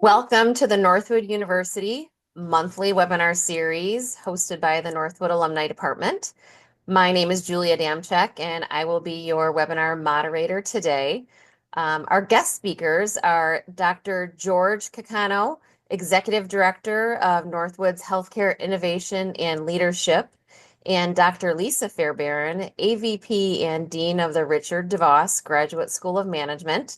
Welcome to the Northwood University monthly webinar series hosted by the Northwood Alumni Department. My name is Julia Damchek, and I will be your webinar moderator today. Our guest speakers are Dr. George Kikano, Executive Director of Northwood's Healthcare Innovation and Leadership, and Dr. Lisa Fairbairn, AVP and Dean of the Richard DeVos Graduate School of Management.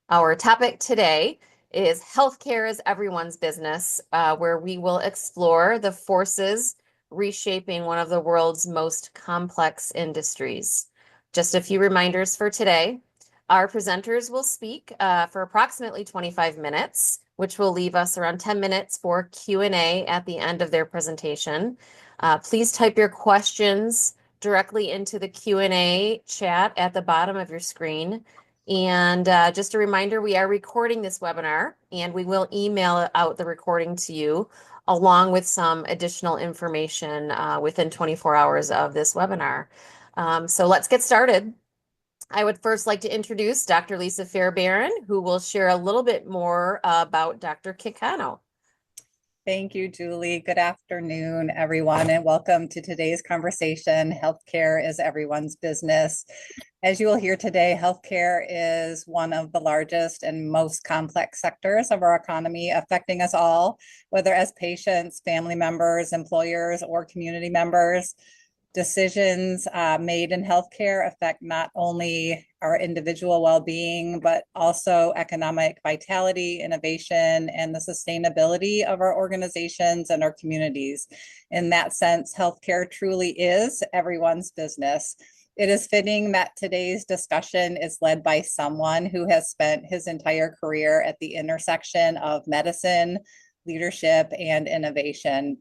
Our topic today is Healthcare is Everyone's Business, where we will explore the forces reshaping one of the world's most complex industries. Just a few reminders for today. Our presenters will speak for approximately 25 minutes, which will leave us around 10 minutes for Q&A at the end of their presentation. Please type your questions directly into the Q&A chat at the bottom of your screen. And just a reminder, we are recording this webinar and we will email out the recording to you along with some additional information within 24 hours of this webinar. So let's get started. I would first like to introduce Dr. Lisa Fairbairn, who will share a little bit more about Dr. Kikano. Thank you, Julie. Good afternoon, everyone, and welcome to today's conversation. Healthcare is everyone's business. As you will hear today, healthcare is one of the largest and most complex sectors of our economy, affecting us all, whether as patients, family members, employers, or community members. Decisions made in healthcare affect not only our individual well-being, but also economic vitality, innovation, and the sustainability of our organizations and our communities. In that sense, healthcare truly is everyone's business. It is fitting that today's discussion is led by someone who has spent his entire career at the intersection of medicine, leadership, and innovation.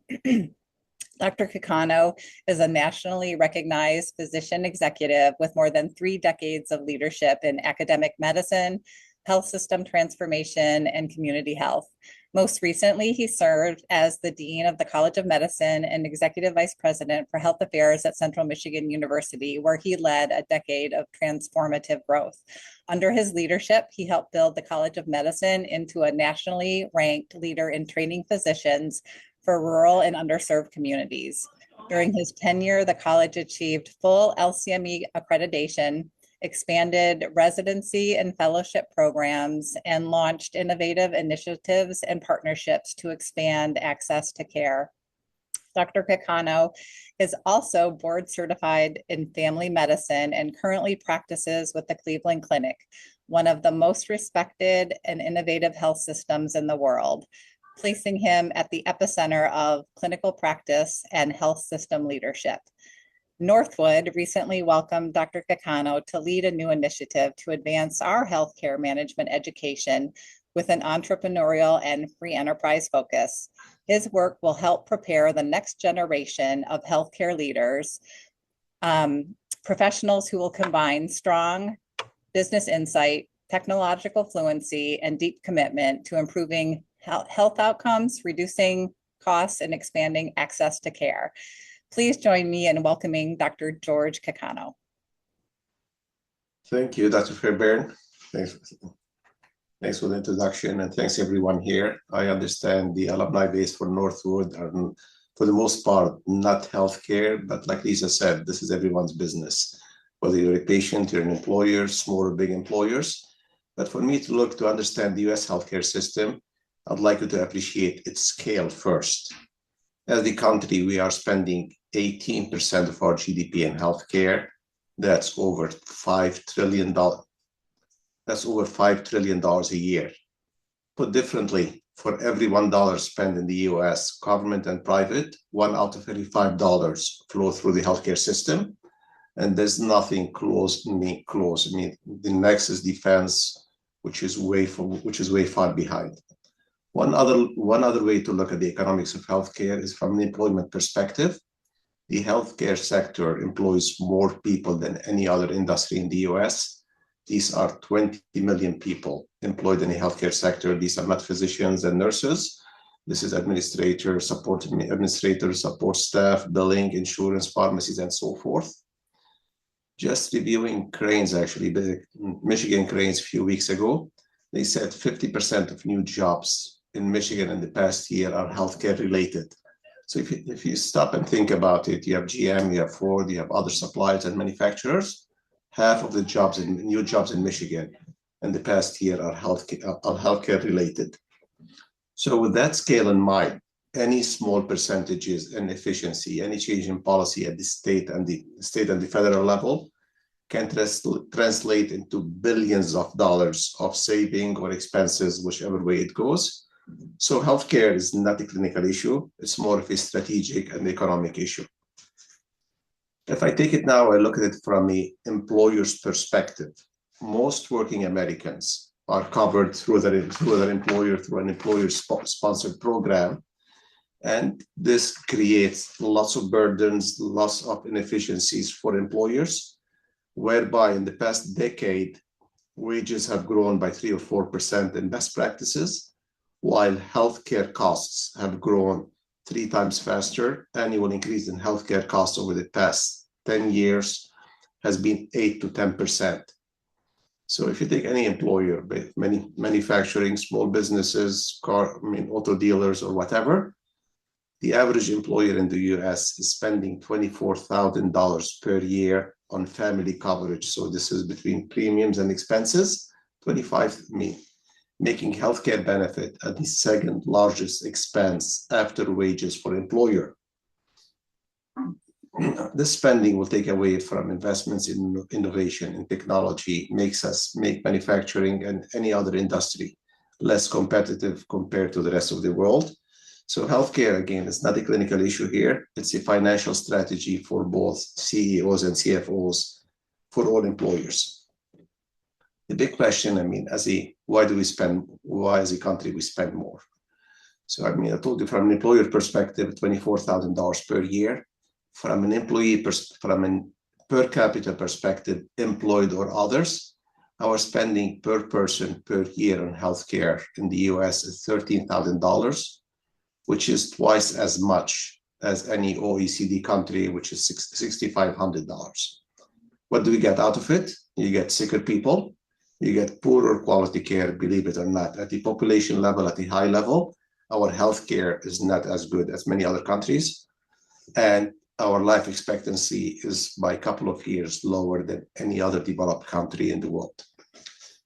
Dr. Kikano is a nationally recognized physician executive with more than 3 decades of leadership in academic medicine, health system transformation, and community health. Most recently, he served as the Dean of the College of Medicine and Executive Vice President for Health Affairs at Central Michigan University, where he led a decade of transformative growth. Under his leadership, he helped build the College of Medicine into a nationally ranked leader in training physicians for rural and underserved communities. During his tenure, the college achieved full LCME accreditation, expanded residency and fellowship programs, and launched innovative initiatives and partnerships to expand access to care. Dr. Kikano is also board certified in family medicine and currently practices with the Cleveland Clinic, one of the most respected and innovative health systems in the world, placing him at the epicenter of clinical practice and health system leadership. Northwood recently welcomed Dr. Kikano to lead a new initiative to advance our healthcare management education with an entrepreneurial and free enterprise focus. His work will help prepare the next generation of healthcare leaders, professionals who will combine strong business insight, technological fluency, and deep commitment to improving health outcomes, reducing costs, and expanding access to care. Please join me in welcoming Dr. George Kikano. Thank you, Dr. Fairbairn. Thanks for the introduction, and thanks everyone here. I understand the alumni base for Northwood are, for the most part, not healthcare, but like Lisa said, this is everyone's business. Whether you're a patient, you're an employer, small or big employers. But for me to understand the US healthcare system, I'd like you to appreciate its scale first. As the country, we are spending 18% of our GDP in healthcare. That's over $5 trillion. That's over $5 trillion a year. Put differently, for every $1 spent in the US, government and private, 1 out of every $5 flow through the healthcare system. And there's nothing close. I mean, the next is defense, which is way far behind. One other way to look at the economics of healthcare is from an employment perspective. The healthcare sector employs more people than any other industry in the US. These are 20 million people employed in the healthcare sector. These are not physicians and nurses. This is administrators, support staff, billing, insurance, pharmacies, and so forth. Just reviewing cranes, actually, the Michigan cranes a few weeks ago, they said 50% of new jobs in Michigan in the past year are healthcare related. So if you stop and think about it, you have GM, you have Ford, you have other suppliers and manufacturers. Half of the new jobs in Michigan in the past year are healthcare related. So with that scale in mind, any small percentages in efficiency, any change in policy at the state and the federal level can translate into billions of dollars of saving or expenses, whichever way it goes. So healthcare is not a clinical issue. It's more of a strategic and economic issue. If I take it now, I look at it from an employer's perspective. Most working Americans are covered through their employer, through an employer-sponsored program. And this creates lots of burdens, lots of inefficiencies for employers, whereby in the past decade, wages have grown by 3 or 4% in best practices, while healthcare costs have grown 3 times faster. Annual increase in healthcare costs over the past 10 years has been 8 to 10%. So if you take any employer, many manufacturing, small businesses, auto dealers or whatever, the average employer in the US is spending $24,000 per year on family coverage. So this is between premiums and expenses, making healthcare benefit at the second largest expense after wages for employer. This spending will take away from investments in innovation and technology, make manufacturing and any other industry less competitive compared to the rest of the world. So healthcare, again, is not a clinical issue here. It's a financial strategy for both CEOs and CFOs for all employers. The big question, why as a country we spend more? So, I told you from an employer perspective, $24,000 per year. From an per capita perspective, employed or others, our spending per person per year on healthcare in the US is $13,000, which is twice as much as any OECD country, which is $6,500. What do we get out of it? You get sicker people, you get poorer quality care, believe it or not. At the population level, at the high level, our healthcare is not as good as many other countries. And our life expectancy is by a couple of years lower than any other developed country in the world.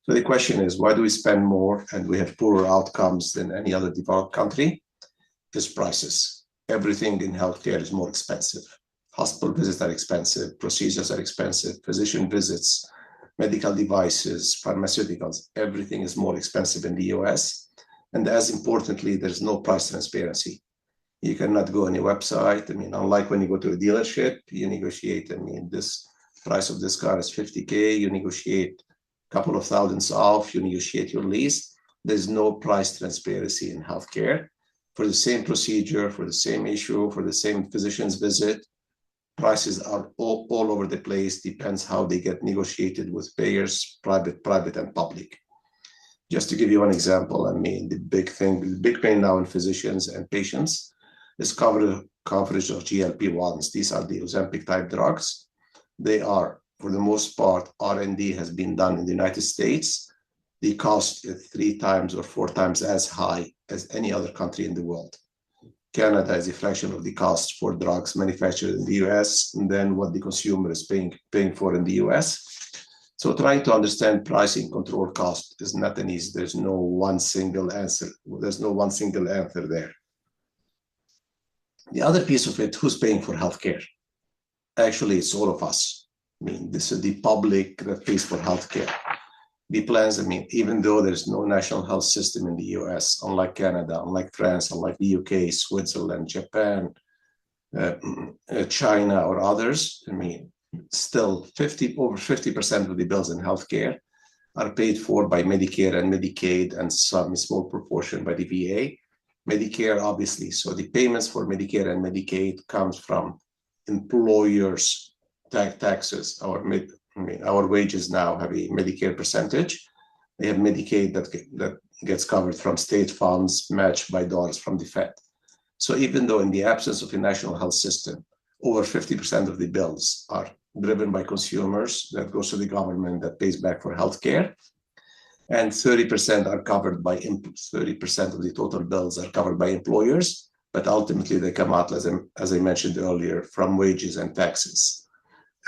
So the question is, why do we spend more and we have poorer outcomes than any other developed country? Is prices. Everything in healthcare is more expensive. Hospital visits are expensive, procedures are expensive, physician visits, medical devices, pharmaceuticals, everything is more expensive in the US. And as importantly, there's no price transparency. You cannot go on a website. Unlike when you go to a dealership, you negotiate. This price of this car is $50K. You negotiate a couple of thousands off. You negotiate your lease. There's no price transparency in healthcare. For the same procedure, for the same issue, for the same physician's visit, prices are all over the place. Depends how they get negotiated with payers, private and public. Just to give you one example, the big pain now in physicians and patients is coverage of GLP-1s. These are the Ozempic type drugs. They are, for the most part, R&D has been done in the United States. The cost is 3 times or 4 times as high as any other country in the world. Canada is a fraction of the cost for drugs manufactured in the US than what the consumer is paying for in the US. So trying to understand pricing control cost is not an easy. There's no one single answer. There's no one single answer there. The other piece of it, who's paying for healthcare? Actually, it's all of us. This is the public that pays for healthcare. The plans, even though there's no national health system in the US, unlike Canada, unlike France, unlike the UK, Switzerland, Japan, China, or others, still over 50% of the bills in healthcare are paid for by Medicare and Medicaid and some small proportion by the VA. Medicare, obviously. So the payments for Medicare and Medicaid comes from employers' taxes. Our wages now have a Medicare percentage. They have Medicaid that gets covered from state funds matched by dollars from the Fed. So even though in the absence of a national health system, over 50% of the bills are driven by consumers that goes to the government that pays back for healthcare, And 30% are covered by 30% of the total bills are covered by employers, but ultimately they come out, as I mentioned earlier, from wages and taxes.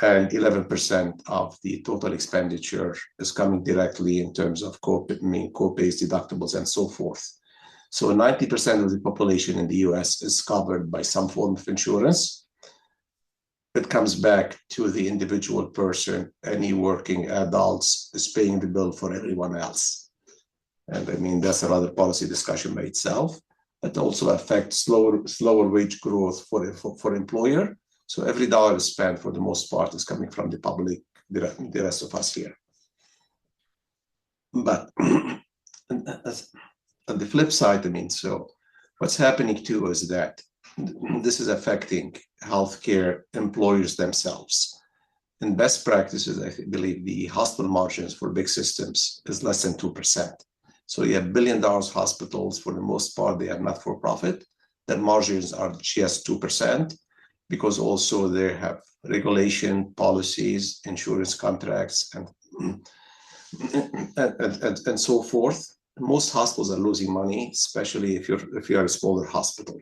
And 11% of the total expenditure is coming directly in terms of co-pays, deductibles, and so forth. So 90% of the population in the US is covered by some form of insurance. It comes back to the individual person. Any working adults is paying the bill for everyone else. And I mean, that's another policy discussion by itself. It also affects slower wage growth for employer. So every dollar spent, for the most part, is coming from the public, the rest of us here. But on the flip side, I mean, so what's happening too is that this is affecting healthcare employers themselves. In best practices, I believe the hospital margins for big systems is less than 2%. So you have $1 billion hospitals, for the most part, they are not for profit. Their margins are just 2%, because also they have regulation, policies, insurance contracts, and so forth. Most hospitals are losing money, especially if you're a smaller hospital.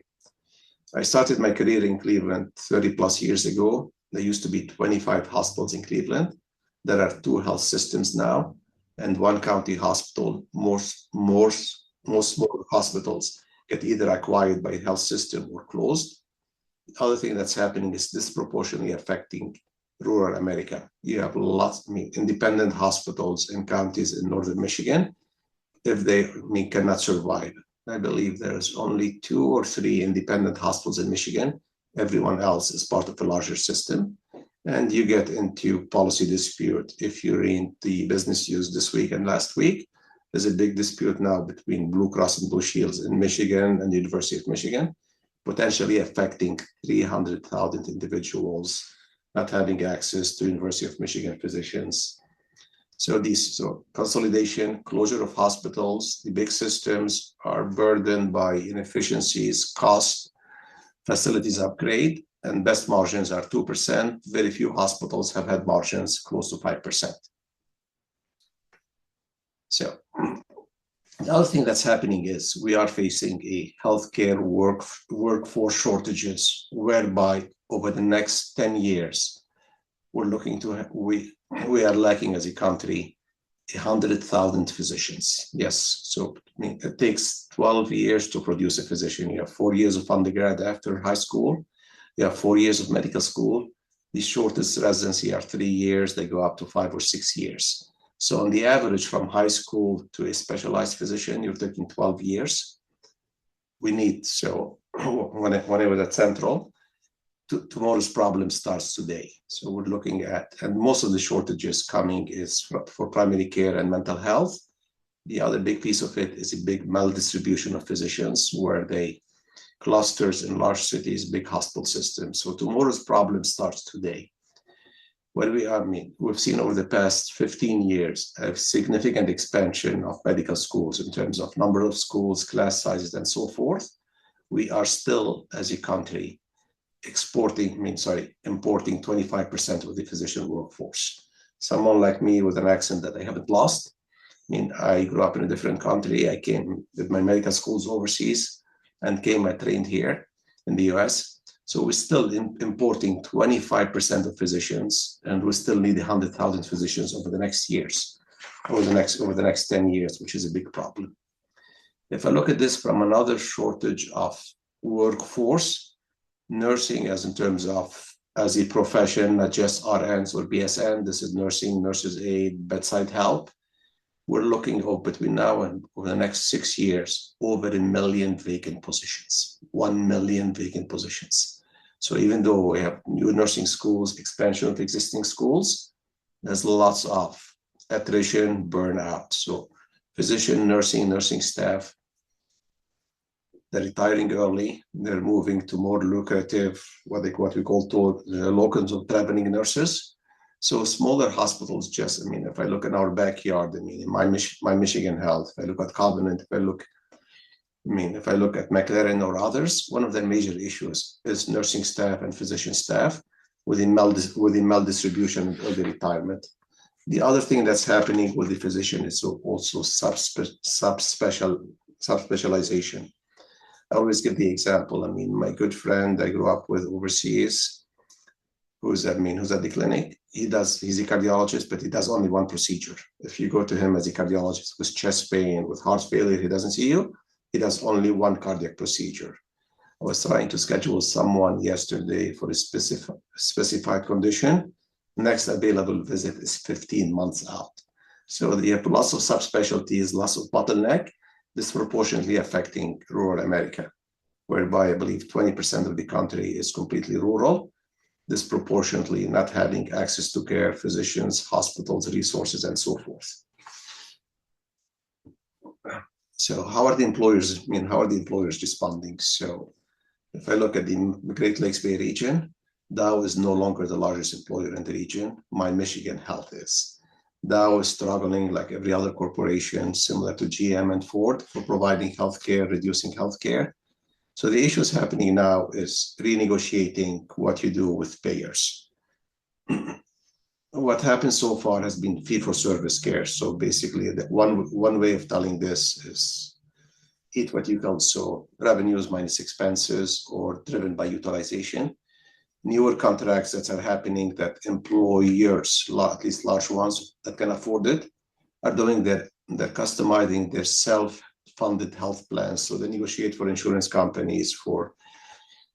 I started my career in Cleveland 30 plus years ago. There used to be 25 hospitals in Cleveland. There are 2 health systems now, and 1 county hospital. Most small hospitals get either acquired by a health system or closed. The other thing that's happening is disproportionately affecting rural America. You have lots of independent hospitals in counties in northern Michigan. If they cannot survive, I believe there's only 2 or 3 independent hospitals in Michigan. Everyone else is part of a larger system. And you get into policy dispute. If you read the business news this week and last week, there's a big dispute now between Blue Cross and Blue Shields in Michigan and the University of Michigan, potentially affecting 300,000 individuals not having access to University of Michigan physicians. So consolidation, closure of hospitals, the big systems are burdened by inefficiencies, cost, facilities upgrade, and best margins are 2%. Very few hospitals have had margins close to 5%. So the other thing that's happening is we are facing a healthcare workforce shortages, whereby over the next 10 years, we are lacking as a country 100,000 physicians. Yes, so it takes 12 years to produce a physician. You have 4 years of undergrad after high school. You have 4 years of medical school. The shortest residency are 3 years. They go up to 5 or 6 years. So on the average, from high school to a specialized physician, you're taking 12 years. We need, so when I was at Central, tomorrow's problem starts today. So we're looking at, and most of the shortages coming is for primary care and mental health. The other big piece of it is a big maldistribution of physicians, where they clusters in large cities, big hospital systems. So tomorrow's problem starts today. Where we are, we've seen over the past 15 years a significant expansion of medical schools in terms of number of schools, class sizes, and so forth. We are still, as a country, importing 25% of the physician workforce. Someone like me with an accent that I haven't lost. I grew up in a different country. I came with my medical schools overseas and I trained here in the US. So we're still importing 25% of physicians, and we still need 100,000 physicians over the next years, over the next 10 years, which is a big problem. If I look at this from another shortage of workforce, nursing as a profession, not just RNs or BSN, this is nursing, nurses aid, bedside help. We're looking between now and over the next 6 years, over 1 million vacant positions, 1 million vacant positions. So even though we have new nursing schools, expansion of existing schools, there's lots of attrition, burnout. So physician, nursing staff, they're retiring early. They're moving to more lucrative, what we call locums of traveling nurses. So smaller hospitals if I look in our backyard, in my Michigan Health, if I look at Covenant, if I look at McLaren or others, one of their major issues is nursing staff and physician staff within maldistribution and early retirement. The other thing that's happening with the physician is also subspecialization. I always give the example. I mean, my good friend I grew up with overseas, who's at the clinic, he's a cardiologist, but he does only one procedure. If you go to him as a cardiologist with chest pain, with heart failure, he doesn't see you. He does only one cardiac procedure. I was trying to schedule someone yesterday for a specified condition. Next available visit is 15 months out. So the loss of subspecialties, loss of bottleneck, disproportionately affecting rural America, whereby I believe 20% of the country is completely rural, disproportionately not having access to care, physicians, hospitals, resources, and so forth. So how are the employers responding? So if I look at the Great Lakes Bay region, Dow is no longer the largest employer in the region. My Michigan Health is. Dow is struggling like every other corporation, similar to GM and Ford, for providing healthcare, reducing healthcare. So the issue is happening now is renegotiating what you do with payers. What happened so far has been fee-for-service care. So basically, one way of telling this is eat what you can. So revenues minus expenses, or driven by utilization. Newer contracts that are happening that employers, at least large ones that can afford it, are doing that. They're customizing their self-funded health plans. So they negotiate for insurance companies for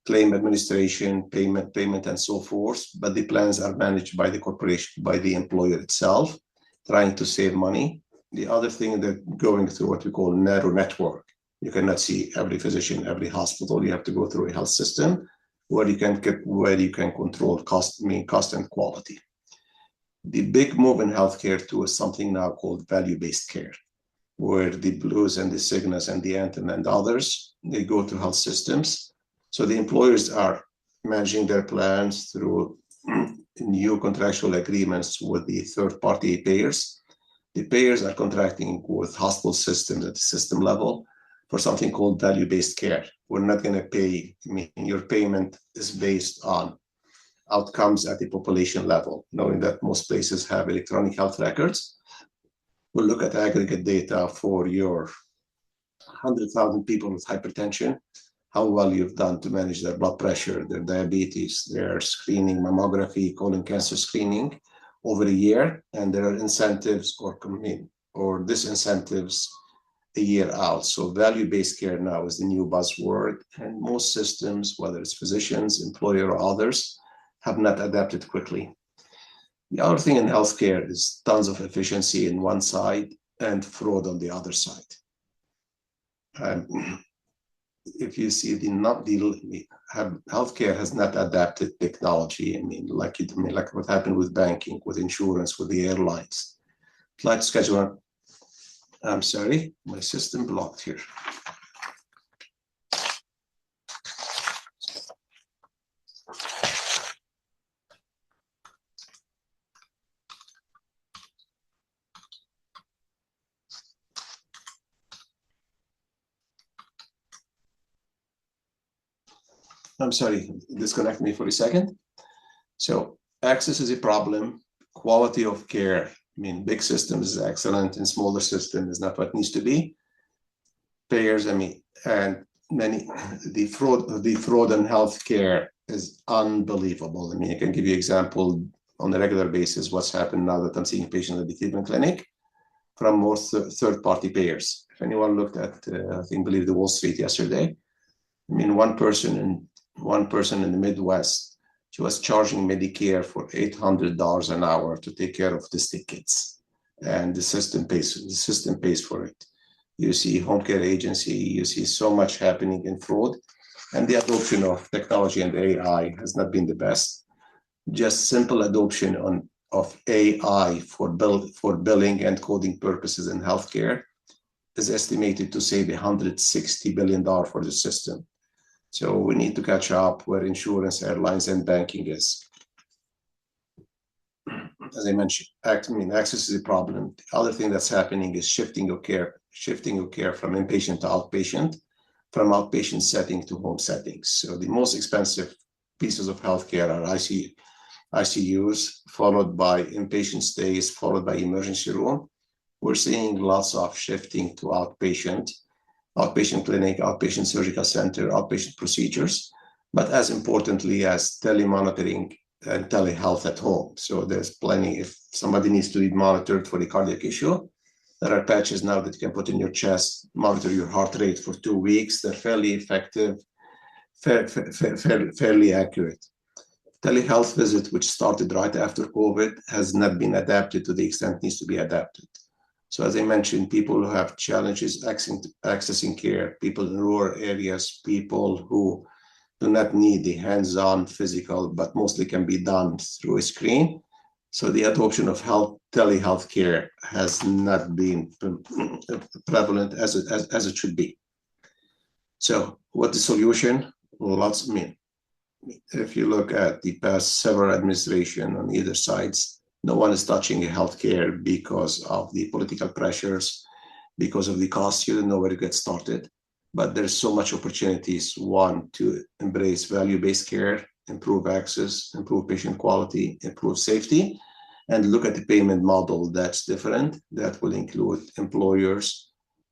claim administration, payment, and so forth. But the plans are managed by the corporation, by the employer itself, trying to save money. The other thing, they're going through what we call narrow network. You cannot see every physician, every hospital. You have to go through a health system where you can control cost and quality. The big move in healthcare too is something now called value-based care, where the Blues and the Cignas and the Anthem and others, they go to health systems. So the employers are managing their plans through new contractual agreements with the third-party payers. The payers are contracting with hospital systems at the system level for something called value-based care. We're not going to pay, your payment is based on outcomes at the population level, knowing that most places have electronic health records. We'll look at aggregate data for your 100,000 people with hypertension, how well you've done to manage their blood pressure, their diabetes, their screening, mammography, colon cancer screening over a year, and there are incentives or disincentives a year out. So value-based care now is the new buzzword, and most systems, whether it's physicians, employer, or others, have not adapted quickly. The other thing in healthcare is tons of efficiency in one side and fraud on the other side. If you see healthcare has not adapted technology. Like what happened with banking, with insurance, with the airlines. I'd like to schedule. I'm sorry, my system blocked here. I'm sorry, disconnect me for a second. So access is a problem. Quality of care, big systems is excellent, and smaller system is not what needs to be. Payers, and the fraud in healthcare is unbelievable. I can give you an example on a regular basis what's happened now that I'm seeing patients at the Cleveland Clinic from more third-party payers. If anyone looked at, I believe the Wall Street yesterday, one person in the Midwest, she was charging Medicare for $800 an hour to take care of the kids, and the system pays for it. You see home care agency, you see so much happening in fraud, and the adoption of technology and AI has not been the best. Just simple adoption of AI for billing and coding purposes in healthcare is estimated to save $160 billion for the system. So we need to catch up where insurance, airlines, and banking is. As I mentioned, access is a problem. The other thing that's happening is shifting of care from inpatient to outpatient, from outpatient setting to home settings. So the most expensive pieces of healthcare are ICUs, followed by inpatient stays, followed by emergency room. We're seeing lots of shifting to outpatient clinic, outpatient surgical center, outpatient procedures, but as importantly as telemonitoring and telehealth at home. So there's plenty. If somebody needs to be monitored for the cardiac issue, there are patches now that you can put in your chest, monitor your heart rate for 2 weeks. They're fairly effective, fairly accurate. Telehealth visit, which started right after COVID, has not been adapted to the extent it needs to be adapted. So as I mentioned, people who have challenges accessing care, people in rural areas, people who do not need the hands-on physical, but mostly can be done through a screen. So the adoption of telehealth care has not been prevalent as it should be. So what the solution? Well, if you look at the past several administrations on either sides, no one is touching healthcare because of the political pressures, because of the cost. You don't know where to get started. But there's so much opportunities, one, to embrace value-based care, improve access, improve patient quality, improve safety, and look at the payment model that's different, that will include employers,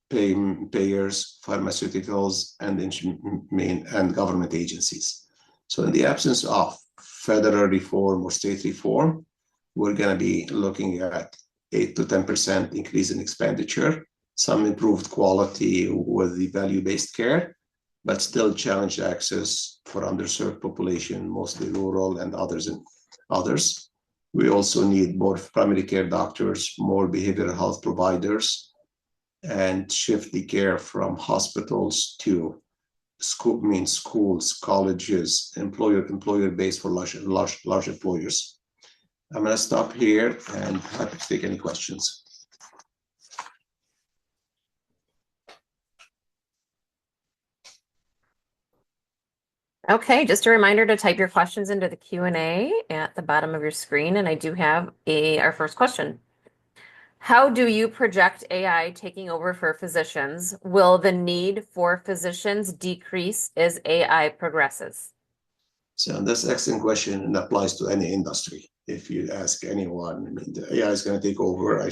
payers, pharmaceuticals, and government agencies. So in the absence of federal reform or state reform, we're going to be looking at 8 to 10% increase in expenditure, some improved quality with the value-based care, but still challenged access for underserved population, mostly rural and others. We also need more primary care doctors, more behavioral health providers, and shift the care from hospitals to schools, colleges, employer-based for large employers. I'm going to stop here and happy to take any questions. Okay, just a reminder to type your questions into the Q&A at the bottom of your screen, and I do have our first question. How do you project AI taking over for physicians? Will the need for physicians decrease as AI progresses? So that's an excellent question and applies to any industry. If you ask anyone, the AI is going to take over.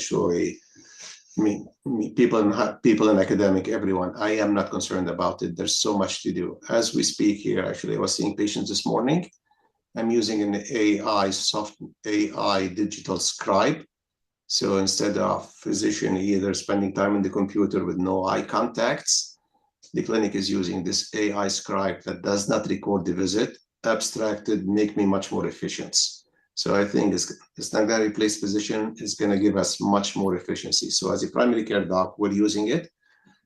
People in academic, everyone. I am not concerned about it. There's so much to do. As we speak here, actually, I was seeing patients this morning. I'm using an AI digital scribe. So instead of physician either spending time in the computer with no eye contacts, the clinic is using this AI scribe that does not record the visit, abstracted, make me much more efficient. So I think it's not going to replace physician, it's going to give us much more efficiency. So as a primary care doc, we're using it.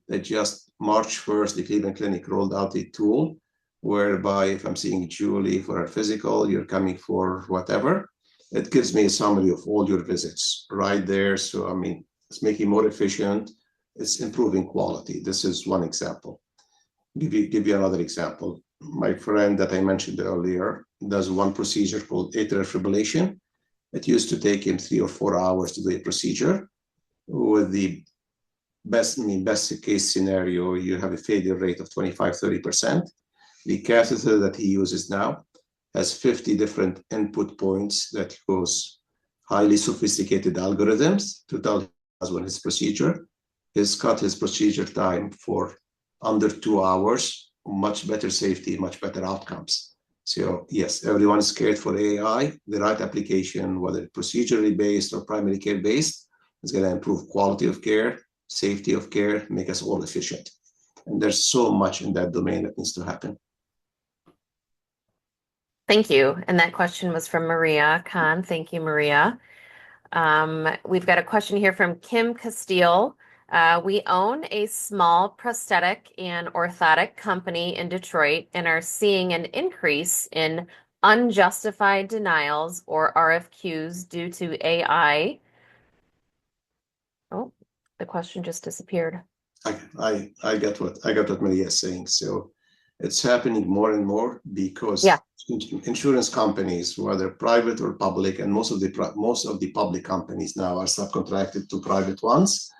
That just March 1st, the Cleveland Clinic rolled out a tool whereby if I'm seeing Julie for a physical, you're coming for whatever, it gives me a summary of all your visits right there. So, it's making more efficient. It's improving quality. This is one example. Give you another example. My friend that I mentioned earlier does one procedure called atrial fibrillation. It used to take him 3 or 4 hours to do a procedure. With the best case scenario, you have a failure rate of 25-30%. The catheter that he uses now has 50 different input points that goes highly sophisticated algorithms to tell us when his procedure. He's cut his procedure time for under 2 hours, much better safety, much better outcomes. So yes, everyone is scared for AI. The right application, whether procedurally based or primary care based, is going to improve quality of care, safety of care, make us all efficient. And there's so much in that domain that needs to happen. Thank you. And that question was from Maria Khan. Thank you, Maria. We've got a question here from Kim Castile. We own a small prosthetic and orthotic company in Detroit and are seeing an increase in unjustified denials or RFQs due to AI. Oh, the question just disappeared. I get what Maria is saying. So it's happening more and more because insurance companies, whether private or public, and most of the public companies now are subcontracted to private ones.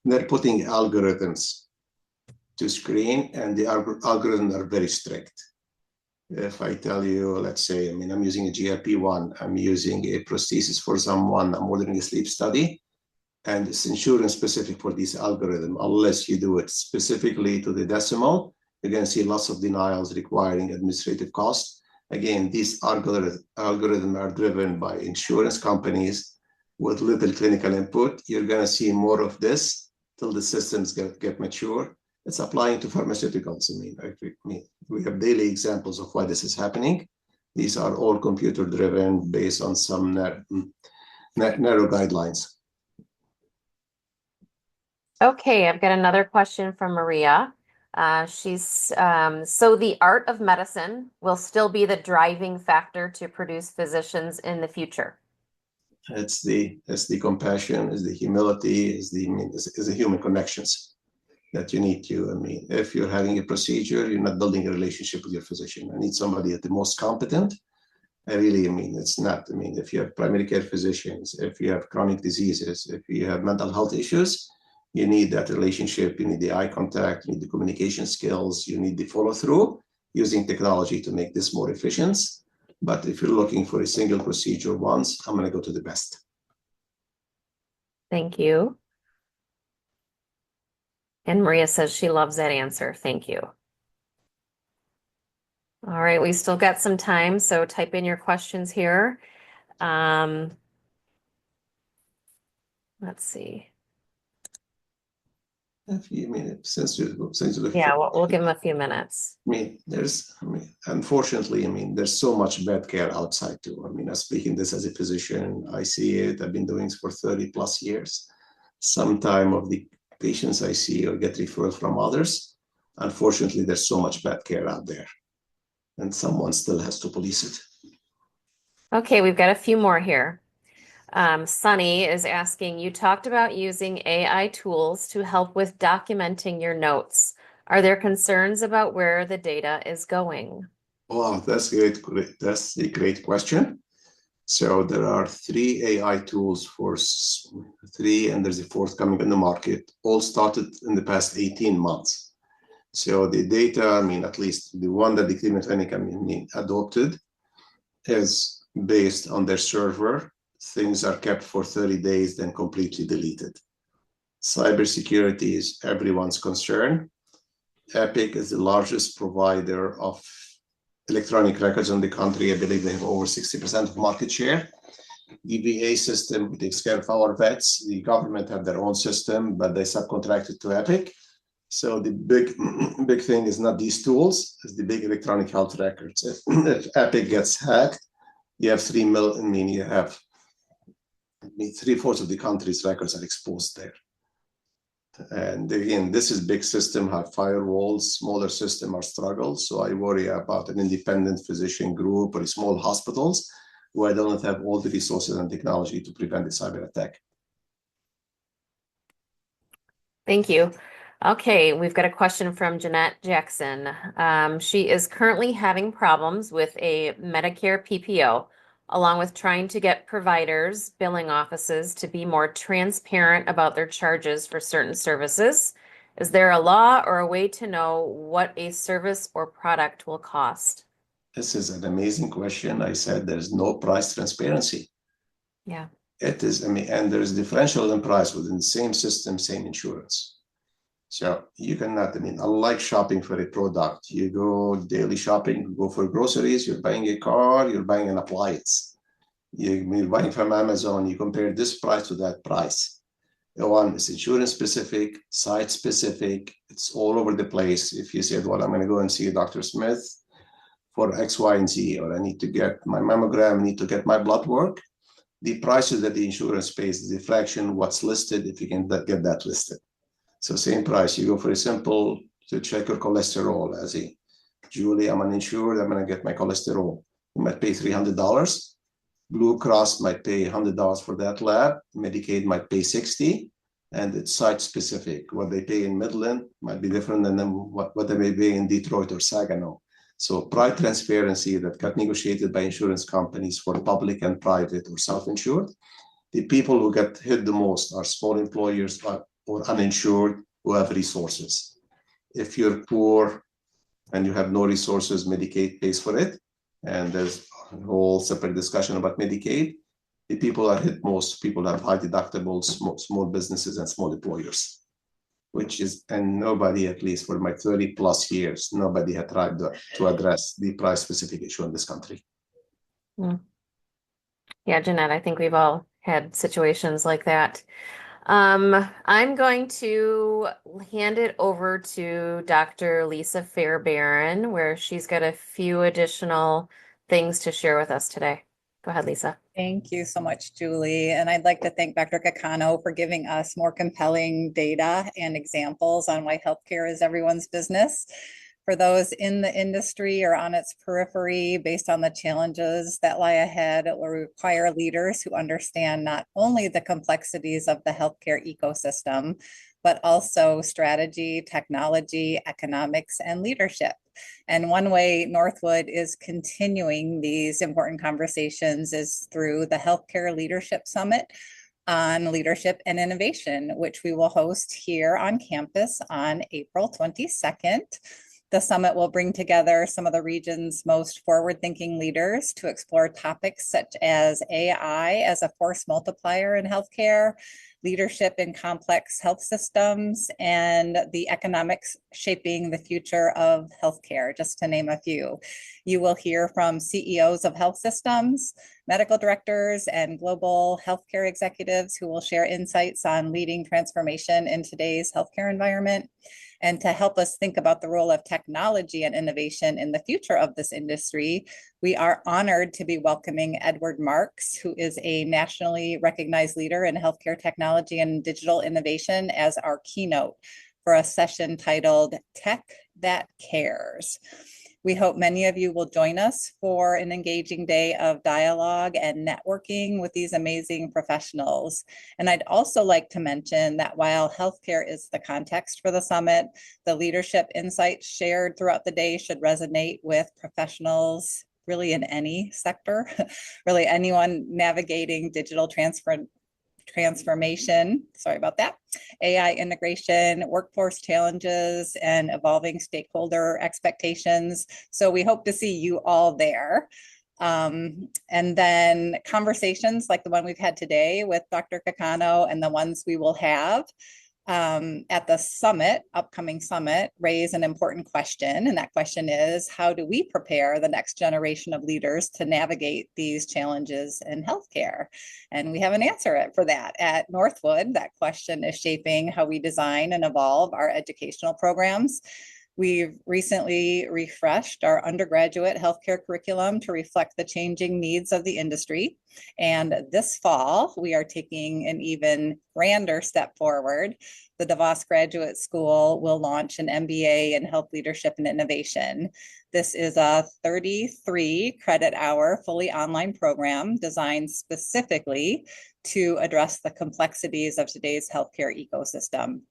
They're putting algorithms to screen, and the algorithms are very strict. If I tell you, let's say, I'm using a GLP-1, I'm using a prosthesis for someone, I'm ordering a sleep study, and it's insurance specific for this algorithm. Unless you do it specifically to the decimal, you're going to see lots of denials requiring administrative costs. Again, these algorithms are driven by insurance companies with little clinical input. You're going to see more of this till the systems get mature. It's applying to pharmaceuticals. We have daily examples of why this is happening. These are all computer driven based on some narrow guidelines. Okay, I've got another question from Maria. So the art of medicine will still be the driving factor to produce physicians in the future. It's the compassion, it's the humility, it's the human connections that you need to. If you're having a procedure, you're not building a relationship with your physician. I need somebody at the most competent. It's not. If you have primary care physicians, if you have chronic diseases, if you have mental health issues, you need that relationship, you need the eye contact, you need the communication skills, you need the follow-through using technology to make this more efficient. But if you're looking for a single procedure once, I'm going to go to the best. Thank you. And Maria says she loves that answer. Thank you. All right, we still got some time, so type in your questions here. Let's see. Since you look Yeah, we'll give them a few minutes. Unfortunately, there's so much bad care outside too. I'm speaking this as a physician. I see it. I've been doing this for 30 plus years. Sometime of the patients I see or get referred from others. Unfortunately, there's so much bad care out there, and someone still has to police it. Okay, we've got a few more here. Sunny is asking, you talked about using AI tools to help with documenting your notes. Are there concerns about where the data is going? Oh, that's great. That's a great question. So there are 3 AI tools for 3, and there's a 4th coming in the market. All started in the past 18 months. So the data, at least the one that the Cleveland Clinic adopted, is based on their server. Things are kept for 30 days, then completely deleted. Cybersecurity is everyone's concern. Epic is the largest provider of electronic records in the country. I believe they have over 60% of market share. EVA system takes care of our vets. The government have their own system, but they subcontracted to Epic. So the big thing is not these tools, it's the big electronic health records. If Epic gets hacked, you have 3 million, you have 3/4 of the country's records are exposed there. And again, this is big system, have firewalls, smaller system are struggles. So I worry about an independent physician group or small hospitals who I don't have all the resources and technology to prevent a cyber attack. Thank you. Okay, we've got a question from Jeanette Jackson. She is currently having problems with a Medicare PPO, along with trying to get providers, billing offices to be more transparent about their charges for certain services. Is there a law or a way to know what a service or product will cost? This is an amazing question. I said there's no price transparency. Yeah. It is, and there's differential in price within the same system, same insurance. So you cannot, unlike shopping for a product, you go daily shopping, you go for groceries, you're buying a car, you're buying an appliance. You're buying from Amazon, you compare this price to that price. The one is insurance specific, site specific, it's all over the place. If you said, well, I'm going to go and see Dr. Smith for X, Y, and Z, or I need to get my mammogram, I need to get my blood work, the prices that the insurance pays is a fraction what's listed if you can get that listed. So same price, you go for a simple to check your cholesterol as a Julie, I'm uninsured, I'm going to get my cholesterol. You might pay $300. Blue Cross might pay $100 for that lab. Medicaid might pay $60, and it's site specific. What they pay in Midland might be different than what they may pay in Detroit or Saginaw. So price transparency that got negotiated by insurance companies for public and private or self-insured. The people who get hit the most are small employers or uninsured who have resources. If you're poor, and you have no resources, Medicaid pays for it. And there's a whole separate discussion about Medicaid. The people are hit most, people have high deductibles, small businesses and small employers, which is, and nobody, at least for my 30 plus years, nobody had tried to address the price specific issue in this country. Mm. Yeah, Jeanette, I think we've all had situations like that. I'm going to hand it over to Dr. Lisa Fairbairn, where she's got a few additional things to share with us today. Go ahead, Lisa. Thank you so much, Julie. And I'd like to thank Dr. Kikano for giving us more compelling data and examples on why healthcare is everyone's business. For those in the industry or on its periphery, based on the challenges that lie ahead, it will require leaders who understand not only the complexities of the healthcare ecosystem, but also strategy, technology, economics, and leadership. And one way Northwood is continuing these important conversations is through the Healthcare Leadership Summit on Leadership and Innovation, which we will host here on campus on April 22nd. The summit will bring together some of the region's most forward-thinking leaders to explore topics such as AI as a force multiplier in healthcare, leadership in complex health systems, and the economics shaping the future of healthcare, just to name a few. You will hear from CEOs of health systems, medical directors, and global healthcare executives who will share insights on leading transformation in today's healthcare environment. And to help us think about the role of technology and innovation in the future of this industry, we are honored to be welcoming Edward Marks, who is a nationally recognized leader in healthcare technology and digital innovation, as our keynote for a session titled Tech That Cares. We hope many of you will join us for an engaging day of dialogue and networking with these amazing professionals. And I'd also like to mention that while healthcare is the context for the summit, the leadership insights shared throughout the day should resonate with professionals really in any sector, really anyone navigating digital transformation, sorry about that, AI integration, workforce challenges, and evolving stakeholder expectations. So we hope to see you all there. And then conversations like the one we've had today with Dr. Kikano and the ones we will have at the summit, upcoming summit, raise an important question. And that question is, how do we prepare the next generation of leaders to navigate these challenges in healthcare? And we have an answer for that at Northwood. That question is shaping how we design and evolve our educational programs. We've recently refreshed our undergraduate healthcare curriculum to reflect the changing needs of the industry. And this fall, we are taking an even grander step forward. The DeVos Graduate School will launch an MBA in Health Leadership and Innovation. This is a 33 credit hour fully online program designed specifically to address the complexities of today's healthcare ecosystem.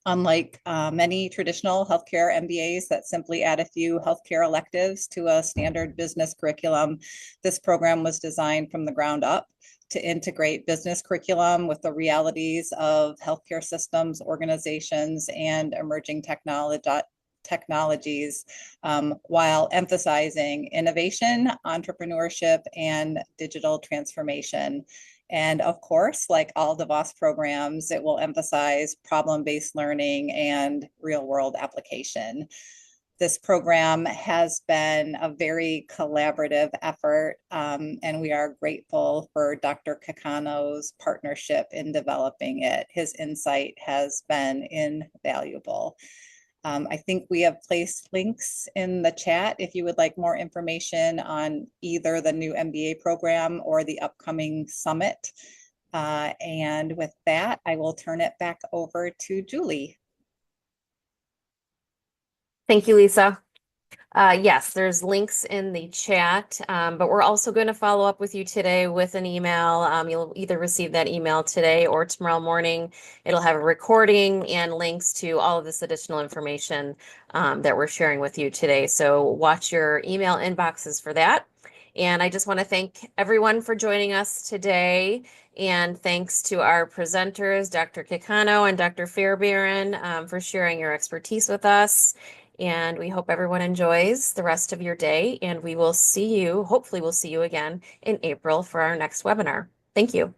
Unlike many traditional healthcare MBAs that simply add a few healthcare electives to a standard business curriculum, this program was designed from the ground up to integrate business curriculum with the realities of healthcare systems, organizations, and emerging technologies, while emphasizing innovation, entrepreneurship, and digital transformation. And of course, like all DeVos programs, it will emphasize problem-based learning and real-world application. This program has been a very collaborative effort, and we are grateful for Dr. Kikano's partnership in developing it. His insight has been invaluable. I think we have placed links in the chat if you would like more information on either the new MBA program or the upcoming summit. And with that, I will turn it back over to Julie. Thank you, Lisa. Yes, there's links in the chat, but we're also going to follow up with you today with an email. You'll either receive that email today or tomorrow morning. It'll have a recording and links to all of this additional information that we're sharing with you today. So watch your email inboxes for that. And I just want to thank everyone for joining us today. And thanks to our presenters, Dr. Kikano and Dr. Fairbairn, for sharing your expertise with us. And we hope everyone enjoys the rest of your day, and we will see you, hopefully we'll see you again in April for our next webinar. Thank you.